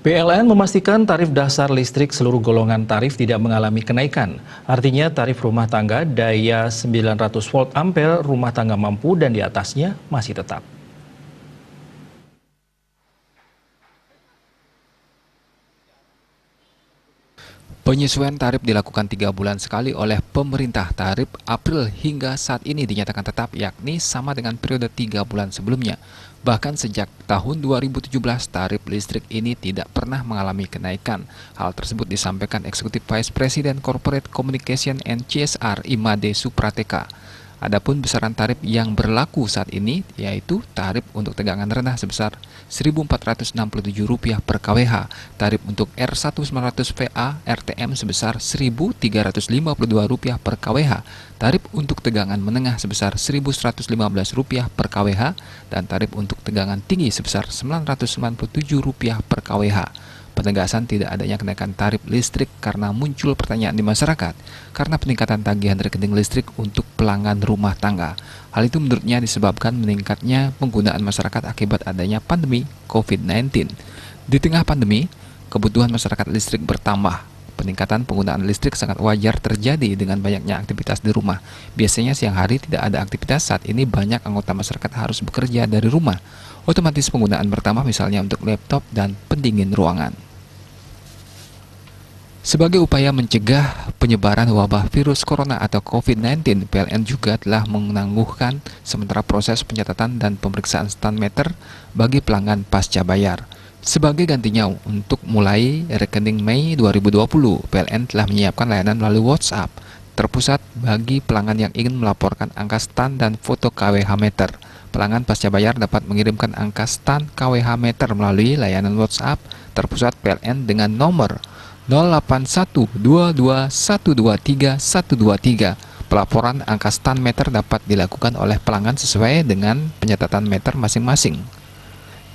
PLN memastikan tarif dasar listrik seluruh golongan tarif tidak mengalami kenaikan. Artinya tarif rumah tangga daya 900 volt ampere rumah tangga mampu dan di atasnya masih tetap. Penyesuaian tarif dilakukan 3 bulan sekali oleh pemerintah. Tarif April hingga saat ini dinyatakan tetap, yakni sama dengan periode 3 bulan sebelumnya. Bahkan sejak tahun 2017, tarif listrik ini tidak pernah mengalami kenaikan. Hal tersebut disampaikan Eksekutif Vice President Corporate Communication and CSR Imade Suprateka. Adapun besaran tarif yang berlaku saat ini yaitu tarif untuk tegangan rendah sebesar Rp1.467 per kWh, tarif untuk R1900VA RTM sebesar Rp1.352 per kWh, tarif untuk tegangan menengah sebesar Rp1.115 per kWh, dan tarif untuk tegangan tinggi sebesar Rp997 per kWh. Penegasan tidak adanya kenaikan tarif listrik karena muncul pertanyaan di masyarakat karena peningkatan tagihan rekening listrik untuk pelanggan rumah tangga. Hal itu menurutnya disebabkan meningkatnya penggunaan masyarakat akibat adanya pandemi COVID-19. Di tengah pandemi, kebutuhan masyarakat listrik bertambah. Peningkatan penggunaan listrik sangat wajar terjadi dengan banyaknya aktivitas di rumah. Biasanya siang hari tidak ada aktivitas, saat ini banyak anggota masyarakat harus bekerja dari rumah. Otomatis penggunaan bertambah misalnya untuk laptop dan pendingin ruangan. Sebagai upaya mencegah penyebaran wabah virus corona atau COVID-19, PLN juga telah menangguhkan sementara proses pencatatan dan pemeriksaan stand meter bagi pelanggan pasca bayar. Sebagai gantinya, untuk mulai rekening Mei 2020, PLN telah menyiapkan layanan melalui WhatsApp terpusat bagi pelanggan yang ingin melaporkan angka stand dan foto KWH meter. Pelanggan pasca bayar dapat mengirimkan angka stand KWH meter melalui layanan WhatsApp terpusat PLN dengan nomor 08122123. Pelaporan angka stand meter dapat dilakukan oleh pelanggan sesuai dengan pencatatan meter masing-masing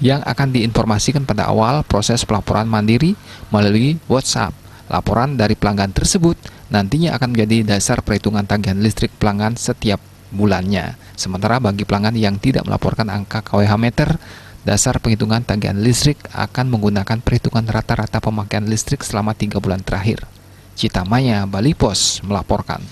yang akan diinformasikan pada awal proses pelaporan mandiri melalui WhatsApp. Laporan dari pelanggan tersebut nantinya akan menjadi dasar perhitungan tagihan listrik pelanggan setiap bulannya. Sementara bagi pelanggan yang tidak melaporkan angka KWH meter, dasar penghitungan tagihan listrik akan menggunakan perhitungan rata-rata pemakaian listrik selama 3 bulan terakhir. Citamaya, Bali Pos melaporkan.